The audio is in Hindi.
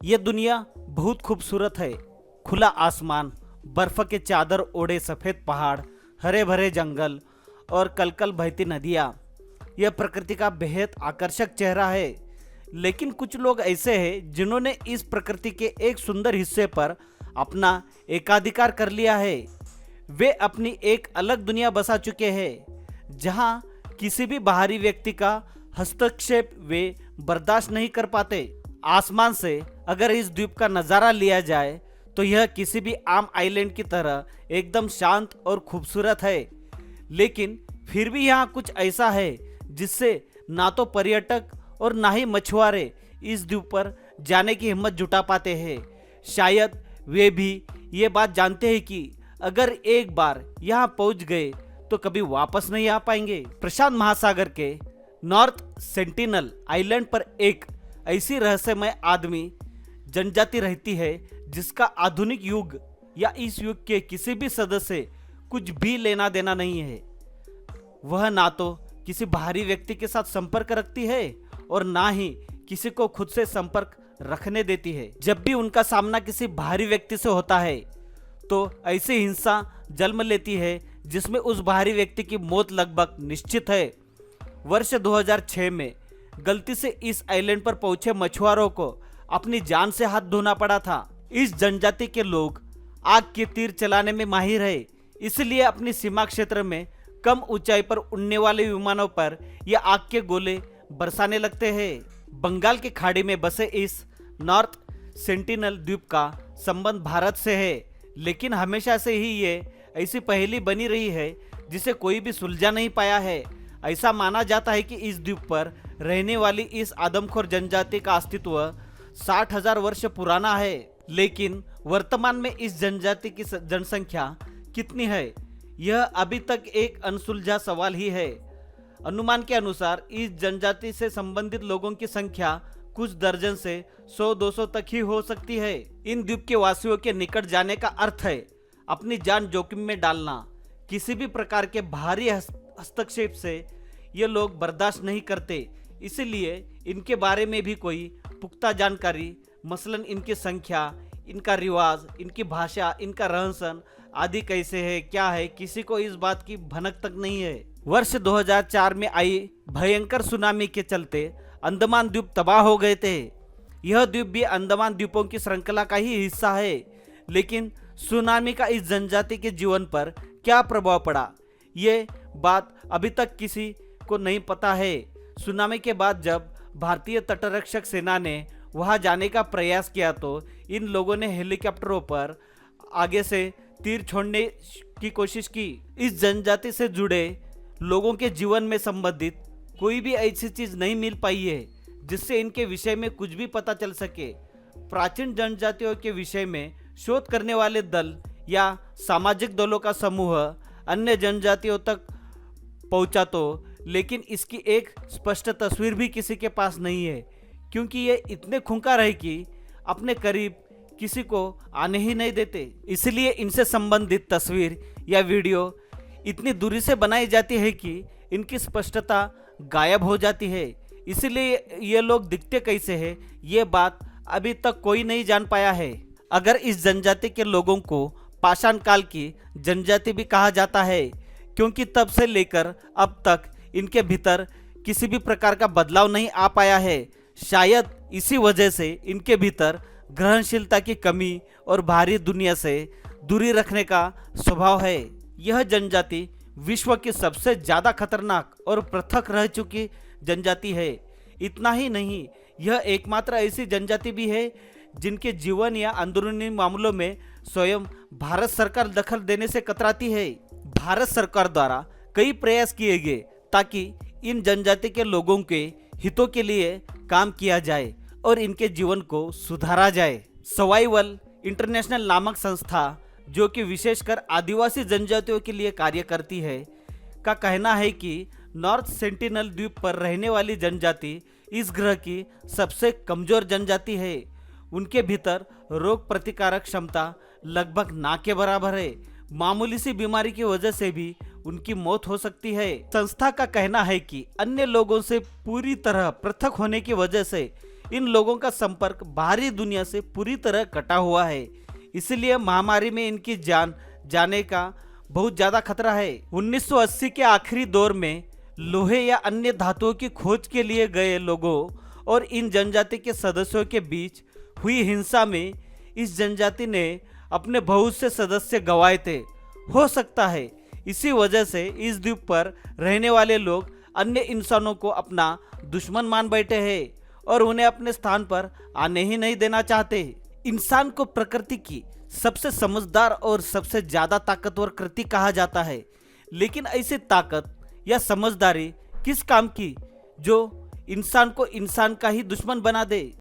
ये दुनिया बहुत खूबसूरत है। खुला आसमान, बर्फ के चादर ओढ़े सफेद पहाड़, हरे भरे जंगल और कलकल बहती नदियाँ। यह प्रकृति का बेहद आकर्षक चेहरा है। लेकिन कुछ लोग ऐसे हैं जिन्होंने इस प्रकृति के एक सुंदर हिस्से पर अपना एकाधिकार कर लिया है। वे अपनी एक अलग दुनिया बसा चुके हैं जहां किसी भी बाहरी व्यक्ति का हस्तक्षेप वे बर्दाश्त नहीं कर पाते। आसमान से अगर इस द्वीप का नज़ारा लिया जाए तो यह किसी भी आम आइलैंड की तरह एकदम शांत और खूबसूरत है। लेकिन फिर भी यहाँ कुछ ऐसा है जिससे ना तो पर्यटक और ना ही मछुआरे इस द्वीप पर जाने की हिम्मत जुटा पाते हैं। शायद वे भी ये बात जानते हैं कि अगर एक बार यहाँ पहुँच गए तो कभी वापस नहीं आ पाएंगे। प्रशांत महासागर के नॉर्थ सेंटिनल आइलैंड पर एक ऐसी रहस्यमय आदमी जनजाति रहती है जिसका आधुनिक युग या इस युग के किसी भी सदस्य से कुछ भी लेना देना नहीं है। वह ना तो किसी बाहरी व्यक्ति के साथ संपर्क रखती है और ना ही किसी को खुद से संपर्क रखने देती है। जब भी उनका सामना किसी बाहरी व्यक्ति से होता है तो ऐसी हिंसा जन्म लेती है जिसमें उस बाहरी व्यक्ति की मौत लगभग निश्चित है। वर्ष 2006 में गलती से इस आइलैंड पर पहुंचे मछुआरों को अपनी जान से हाथ धोना पड़ा था। इस जनजाति के लोग आग के तीर चलाने में माहिर है, इसलिए अपनी सीमा क्षेत्र में कम ऊंचाई पर उड़ने वाले विमानों पर यह आग के गोले बरसाने लगते हैं। बंगाल की खाड़ी में बसे इस नॉर्थ सेंटिनल द्वीप का संबंध भारत से है, लेकिन हमेशा से ही ये ऐसी पहेली बनी रही है जिसे कोई भी सुलझा नहीं पाया है। ऐसा माना जाता है कि इस द्वीप पर रहने वाली इस आदमखोर जनजाति का अस्तित्व 60,000 वर्ष पुराना है। लेकिन वर्तमान में इस जनजाति की जनसंख्या कितनी है, यह अभी तक एक अनसुलझा सवाल ही है। अनुमान के अनुसार इस जनजाति से संबंधित लोगों की संख्या कुछ दर्जन से 100-200 तक ही हो सकती है। इन द्वीप के वासियों के निकट जाने का अर्थ है अपनी जान जोखिम में डालना। किसी भी प्रकार के बाहरी हस्तक्षेप से ये लोग बर्दाश्त नहीं करते, इसलिए इनके बारे में भी कोई पुख्ता जानकारी, मसलन इनकी संख्या, इनका रिवाज, इनकी भाषा, इनका रहन सहन आदि कैसे है, क्या है, किसी को इस बात की भनक तक नहीं है। वर्ष 2004 में आई भयंकर सुनामी के चलते अंडमान द्वीप तबाह हो गए थे। यह द्वीप भी अंडमान द्वीपों की श्रृंखला का ही हिस्सा है। लेकिन सुनामी का इस जनजाति के जीवन पर क्या प्रभाव पड़ा, ये बात अभी तक किसी को नहीं पता है। सुनामी के बाद जब भारतीय तटरक्षक सेना ने वहां जाने का प्रयास किया तो इन लोगों ने हेलीकॉप्टरों पर आगे से तीर छोड़ने की कोशिश की। इस जनजाति से जुड़े लोगों के जीवन में संबंधित कोई भी ऐसी चीज नहीं मिल पाई है जिससे इनके विषय में कुछ भी पता चल सके। प्राचीन जनजातियों के विषय में शोध करने वाले दल या सामाजिक दलों का समूह अन्य जनजातियों तक पहुंचा तो, लेकिन इसकी एक स्पष्ट तस्वीर भी किसी के पास नहीं है, क्योंकि ये इतने खूंखार है कि अपने करीब किसी को आने ही नहीं देते। इसलिए इनसे संबंधित तस्वीर या वीडियो इतनी दूरी से बनाई जाती है कि इनकी स्पष्टता गायब हो जाती है। इसलिए ये लोग दिखते कैसे हैं, ये बात अभी तक कोई नहीं जान पाया है। अगर इस जनजाति के लोगों को पाषाण काल की जनजाति भी कहा जाता है, क्योंकि तब से लेकर अब तक इनके भीतर किसी भी प्रकार का बदलाव नहीं आ पाया है। शायद इसी वजह से इनके भीतर ग्रहणशीलता की कमी और बाहरी दुनिया से दूरी रखने का स्वभाव है। यह जनजाति विश्व की सबसे ज़्यादा खतरनाक और पृथक रह चुकी जनजाति है। इतना ही नहीं, यह एकमात्र ऐसी जनजाति भी है जिनके जीवन या अंदरूनी मामलों में स्वयं भारत सरकार दखल देने से कतराती है। भारत सरकार द्वारा कई प्रयास किए गए ताकि इन जनजाति के लोगों के हितों के लिए काम किया जाए और इनके जीवन को सुधारा जाए। सर्वाइवल इंटरनेशनल नामक संस्था, जो कि विशेषकर आदिवासी जनजातियों के लिए कार्य करती है, का कहना है कि नॉर्थ सेंटिनल द्वीप पर रहने वाली जनजाति इस ग्रह की सबसे कमजोर जनजाति है। उनके भीतर रोग प्रतिकारक क्षमता लगभग ना के बराबर है। मामूली सी बीमारी की वजह से भी उनकी मौत हो सकती है। संस्था का कहना है कि अन्य लोगों से पूरी तरह पृथक होने की वजह से इन लोगों का संपर्क बाहरी दुनिया से पूरी तरह कटा हुआ है, इसलिए महामारी में इनकी जान जाने का बहुत ज्यादा खतरा है। 1980 के आखिरी दौर में लोहे या अन्य धातुओं की खोज के लिए गए लोगों और इन जनजाति के सदस्यों के बीच हुई हिंसा में इस जनजाति ने अपने बहुत से सदस्य गंवाए थे। हो सकता है इसी वजह से इस द्वीप पर रहने वाले लोग अन्य इंसानों को अपना दुश्मन मान बैठे हैं और उन्हें अपने स्थान पर आने ही नहीं देना चाहते। इंसान को प्रकृति की सबसे समझदार और सबसे ज्यादा ताकतवर कृति कहा जाता है, लेकिन ऐसी ताकत या समझदारी किस काम की जो इंसान को इंसान का ही दुश्मन बना दे।